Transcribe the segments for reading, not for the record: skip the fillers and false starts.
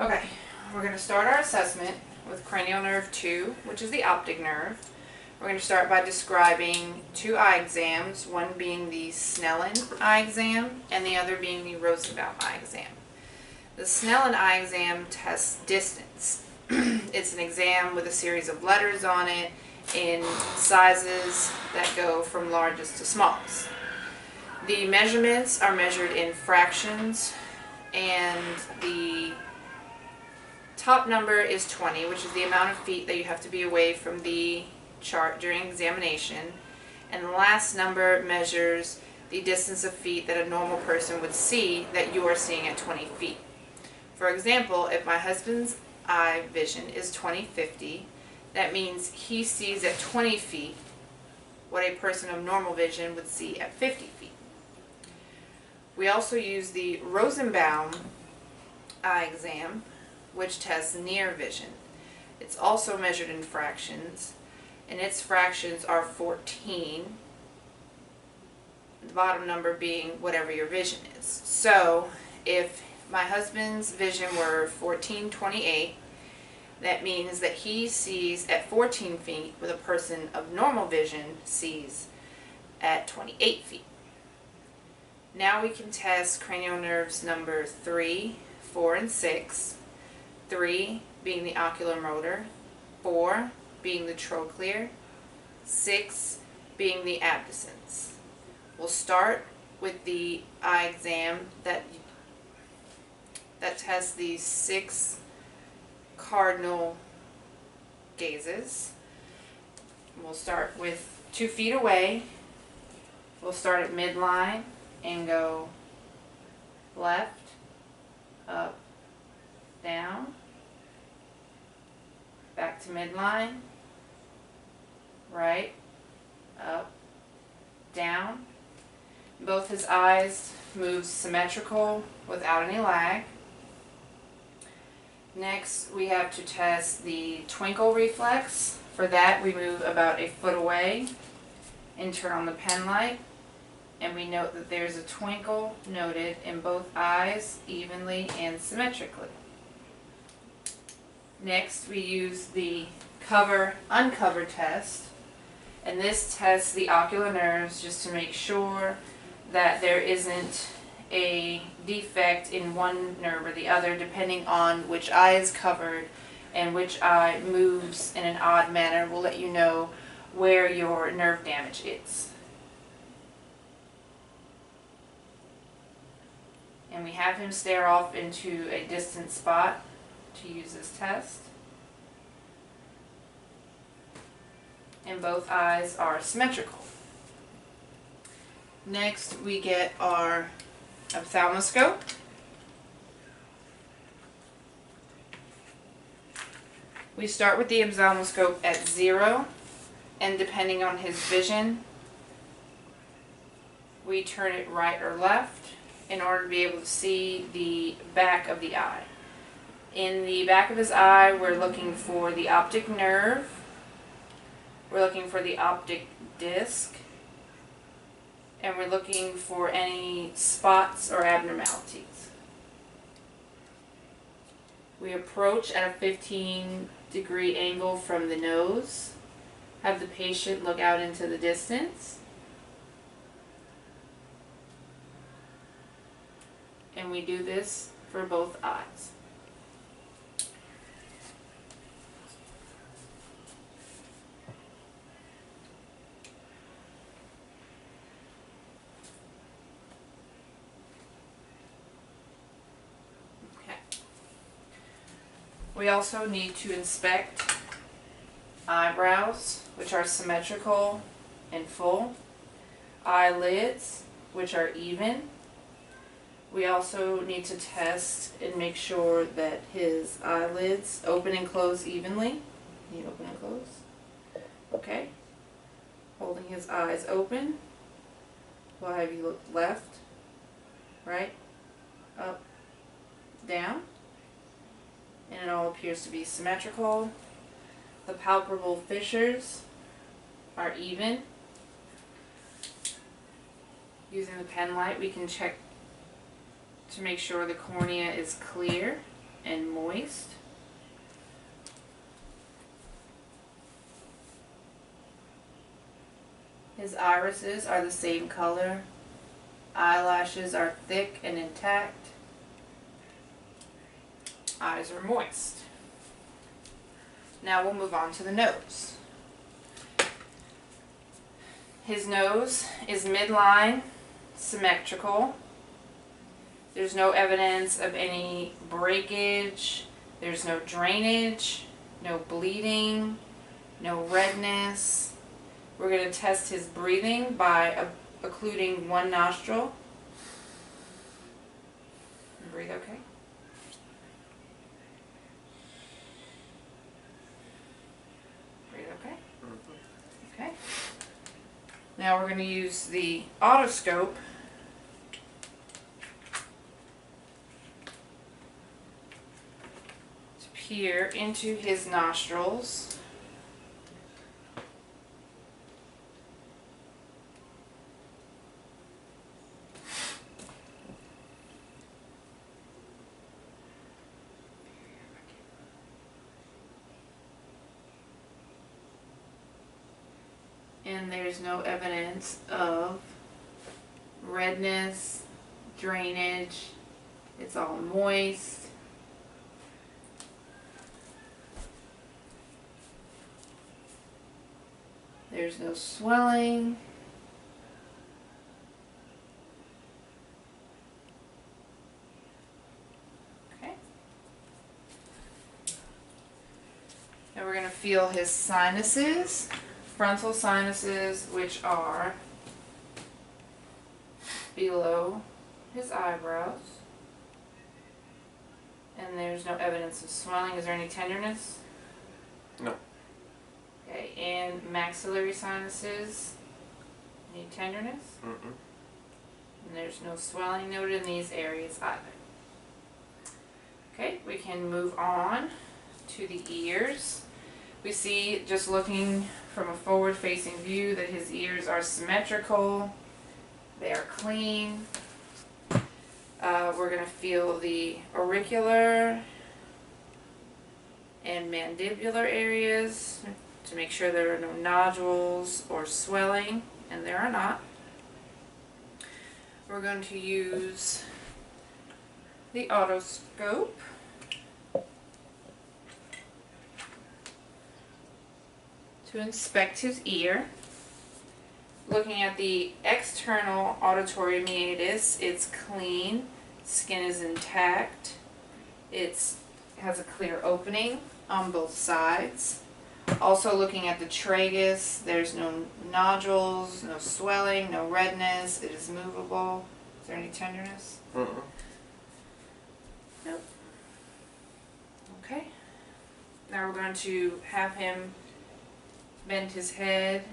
Okay, we're going to start our assessment with cranial nerve 2, which is the optic nerve. We're going to start by describing two eye exams, one being the Snellen eye exam and the other being the Rosenbaum eye exam. The Snellen eye exam tests distance. It's an exam with a series of letters on it in sizes that go from largest to smallest. The measurements are measured in fractions, and the top number is 20, which is the amount of feet that you have to be away from the chart during examination. And the last number measures the distance of feet that a normal person would see that you are seeing at 20 feet. For example, if my husband's eye vision is 20/50, that means he sees at 20 feet what a person of normal vision would see at 50 feet. We also use the Rosenbaum eye exam, which tests near vision. It's also measured in fractions, and its fractions are 14, the bottom number being whatever your vision is. So if my husband's vision were 14/28, that means that he sees at 14 feet what a person of normal vision sees at 28 feet. Now we can test cranial nerves number 3, 4, and 6. 3 being the ocular motor, 4 being the trochlear, 6 being the abducens. We'll start with the eye exam that tests these 6 cardinal gazes. We'll start with 2 feet away. We'll start at midline and go left, up, down, back to midline, right, up, down. Both his eyes move symmetrical without any lag. Next, we have to test the twinkle reflex. For that, we move about a foot away and turn on the pen light, and we note that there's a twinkle noted in both eyes evenly and symmetrically. Next, we use the cover-uncover test, and this tests the ocular nerves just to make sure that there isn't a defect in one nerve or the other, depending on which eye is covered and which eye moves in an odd manner. Will let you know where your nerve damage is. And we have him stare off into a distant spot to use this test. And both eyes are symmetrical. Next, we get our ophthalmoscope. We start with the ophthalmoscope at 0, and depending on his vision, we turn it right or left in order to be able to see the back of the eye. In the back of his eye, we're looking for the optic nerve, we're looking for the optic disc, and we're looking for any spots or abnormalities. We approach at a 15-degree angle from the nose, have the patient look out into the distance, and we do this for both eyes. We also need to inspect eyebrows, which are symmetrical and full, eyelids, which are even. We also need to test and make sure that his eyelids open and close evenly. Can you open and close? Okay. Holding his eyes open. We'll have you look left, right, up, down. And it all appears to be symmetrical. The palpable fissures are even. Using the pen light, we can check to make sure the cornea is clear. and moist. His irises are the same color. Eyelashes are thick and intact. Eyes are moist. Now we'll move on to the nose. His nose is midline, symmetrical. There's no evidence of any breakage. There's no drainage, no bleeding, no redness. We're going to test his breathing by occluding one nostril. Breathe okay. Breathe okay. Okay. Now we're going to use the otoscope to peer into his nostrils. And there's no evidence of redness, drainage. It's all moist. There's no swelling. Okay. Now we're going to feel his sinuses. Frontal sinuses, which are below his eyebrows. And there's no evidence of swelling. Is there any tenderness? No. Okay, and maxillary sinuses. Any tenderness? Mm-mm. And there's no swelling noted in these areas either. Okay, we can move on to the ears. We see, just looking from a forward-facing view, that his ears are symmetrical. They are clean. We're going to feel the auricular and mandibular areas to make sure there are no nodules or swelling, and there are not. We're going to use the otoscope to inspect his ear. Looking at the external auditory meatus, it's clean, skin is intact, it has a clear opening on both sides. Also looking at the tragus, there's no nodules, no swelling, no redness, it is movable. Is there any tenderness? Mm-mm. Nope. Okay. Now we're going to have him bend his head,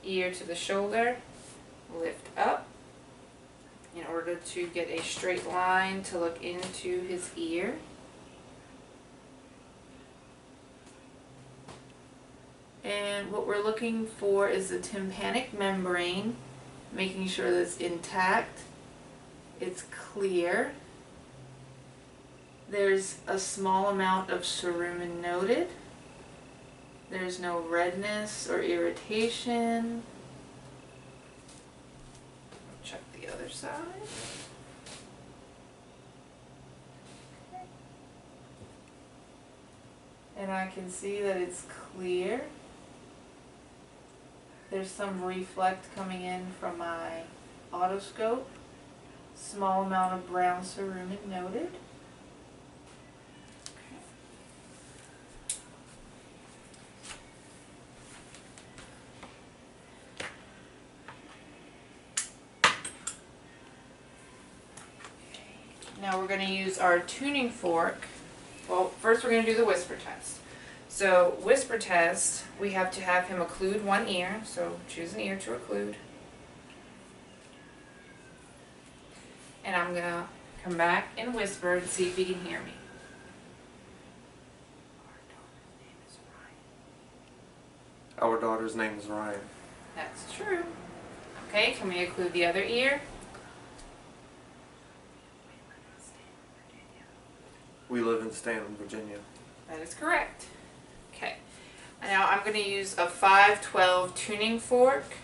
ear to the shoulder, lift up in order to get a straight line to look into his ear. And what we're looking for is the tympanic membrane, making sure that it's intact, it's clear. There's a small amount of cerumen noted. There's no redness or irritation. Check the other side. Okay. And I can see that it's clear. There's some reflect coming in from my otoscope. Small amount of brown cerumen noted. Now we're going to use our tuning fork. Well, first we're going to do the whisper test. So, whisper test, we have to have him occlude one ear. So, choose an ear to occlude. And I'm going to come back and whisper and see if he can hear me. Our daughter's name is Ryan. That's true. Okay, can we occlude the other ear? We live in Stanton, Virginia. That is correct. Okay. Now I'm going to use a 512 tuning fork,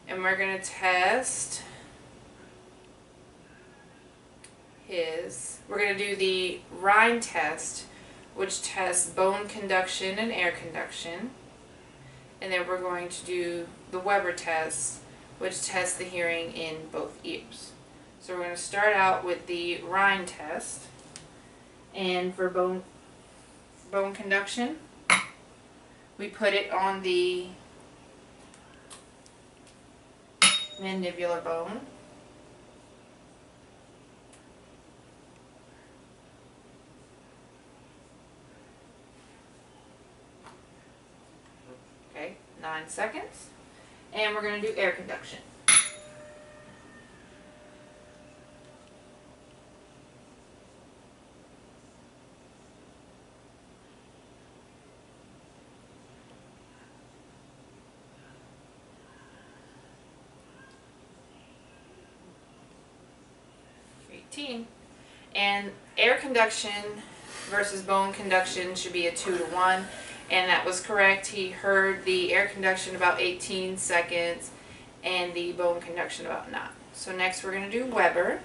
and we're going to test we're going to do the Rhine test, which tests bone conduction and air conduction. And then we're going to do the Weber test, which tests the hearing in both ears. So we're going to start out with the Rhine test. And for bone conduction, we put it on the mandibular bone. Okay, 9 seconds. And we're going to do air conduction. And air conduction versus bone conduction should be a 2 to 1, and that was correct. He heard the air conduction about 18 seconds and the bone conduction about 9. So next we're going to do Weber,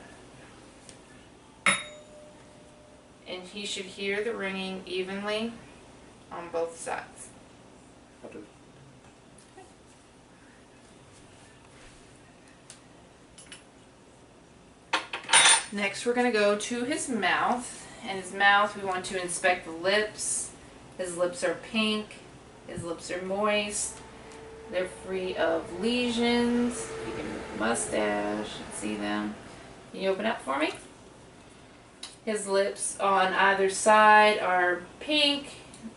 and he should hear the ringing evenly on both sides. I do. Next we're going to go to his mouth, and his mouth we want to inspect the lips. His lips are pink, his lips are moist, they're free of lesions. You can move the mustache and see them. Can you open up for me? His lips on either side are pink.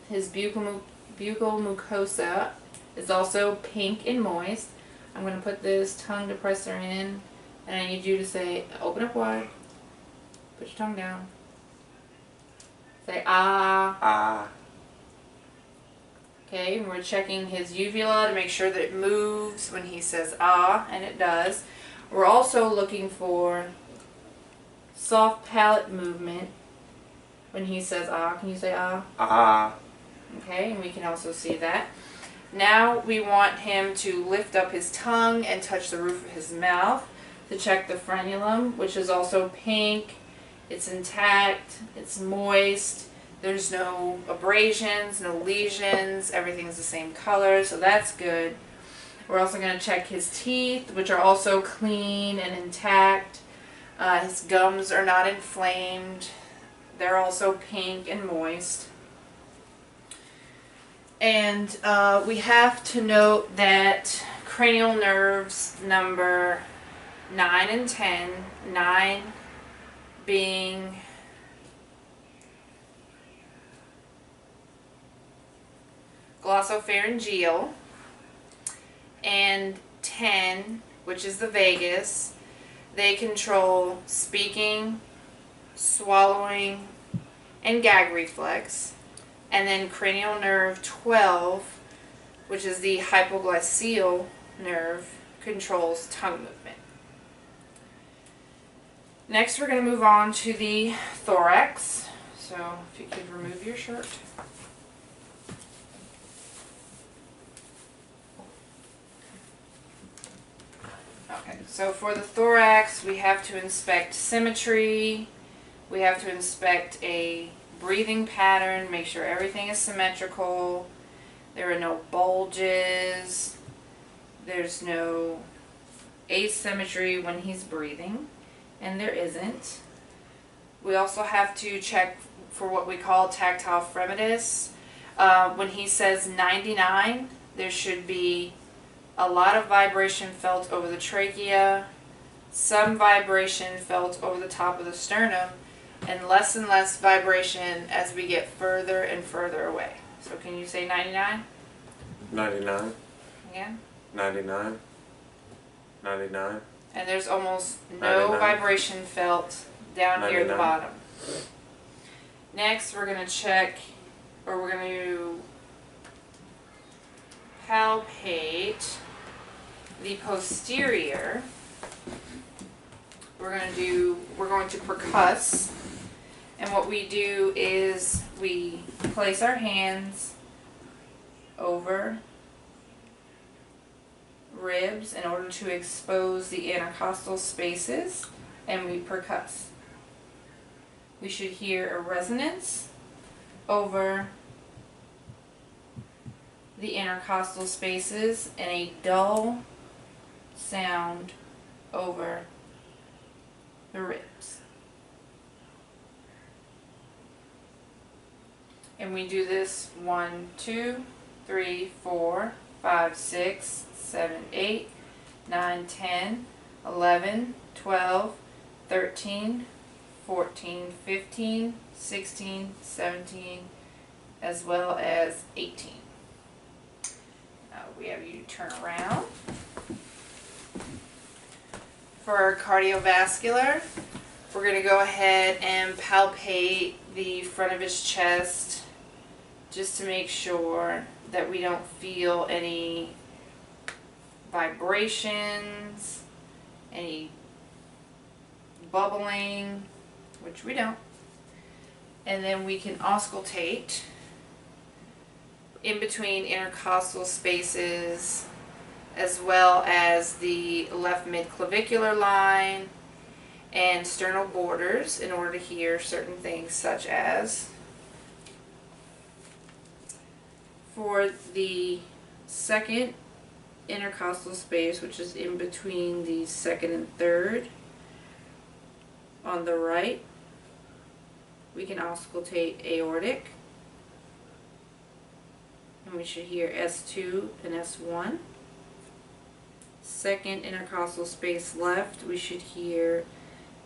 His buccal mucosa is also pink and moist. I'm going to put this tongue depressor in, and I need you to say, open up wide. Put your tongue down. Say ah. Ah. Okay, and we're checking his uvula to make sure that it moves when he says ah, and it does. We're also looking for soft palate movement when he says ah. Can you say ah? Ah. Okay, and we can also see that. Now we want him to lift up his tongue and touch the roof of his mouth to check the frenulum, which is also pink. It's intact, it's moist, there's no abrasions, no lesions, everything's the same color, so that's good. We're also going to check his teeth, which are also clean and intact. His gums are not inflamed. They're also pink and moist. And we have to note that cranial nerves number 9 and 10, 9 being glossopharyngeal, and 10, which is the vagus, they control speaking, swallowing, and gag reflex. And then cranial nerve 12, which is the hypoglossal nerve, controls tongue movement. Next we're going to move on to the thorax. So if you could remove your shirt. Okay, so for the thorax we have to inspect symmetry, we have to inspect a breathing pattern, make sure everything is symmetrical, there are no bulges, there's no asymmetry when he's breathing, and there isn't. We also have to check for what we call tactile fremitus. When he says 99, there should be a lot of vibration felt over the trachea, some vibration felt over the top of the sternum, and less vibration as we get further and further away. So can you say 99? 99. Again? 99. 99. And there's almost no 99. vibration felt down here at the 99. bottom. Next we're going to check, or we're going to palpate the posterior. We're going to percuss, And what we do is we place our hands over ribs in order to expose the intercostal spaces, and we percuss. We should hear a resonance over the intercostal spaces and a dull sound over the ribs. And we do this 1, 2, 3, 4, 5, 6, 7, 8, 9, 10, 11, 12, 13, 14, 15, 16, 17, as well as 18. Now we have you turn around. For our cardiovascular, we're going to go ahead and palpate the front of his chest just to make sure that we don't feel any vibrations, any bubbling, which we don't. And then we can auscultate in between intercostal spaces, as well as the left midclavicular line and sternal borders, in order to hear certain things, such as for the second intercostal space, which is in between the second and third on the right, we can auscultate aortic, and we should hear S2 and S1. Second intercostal space left, we should hear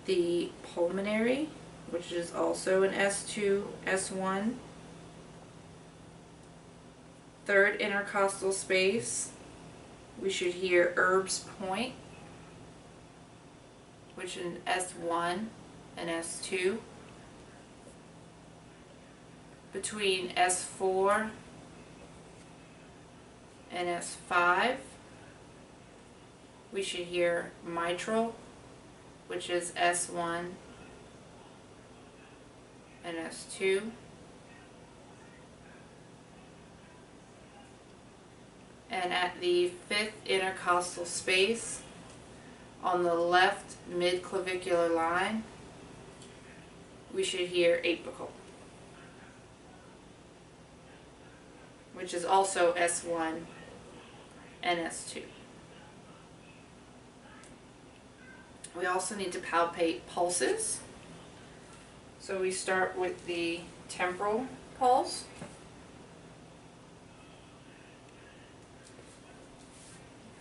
the pulmonary, which is also an S2, S1. Third intercostal space, we should hear Erb's point, which is an S1 and S2. Between S4 and S5, we should hear mitral, which is S1 and S2. And at the fifth intercostal space, on the left midclavicular line, we should hear apical, which is also S1 and S2. We also need to palpate pulses. So we start with the temporal pulse.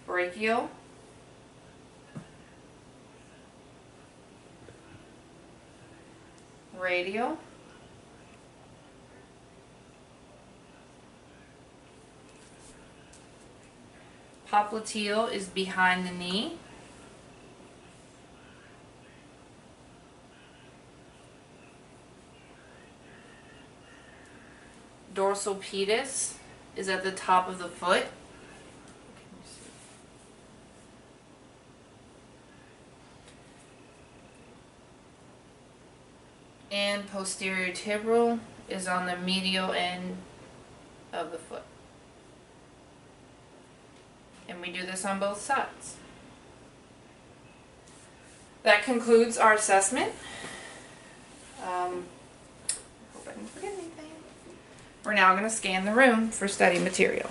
Brachial. Radial. Popliteal is behind the knee. Dorsal pedis is at the top of the foot. And posterior tibial is on the medial end of the foot. And we do this on both sides. That concludes our assessment. Hope I didn't forget anything. We're now going to scan the room for study material.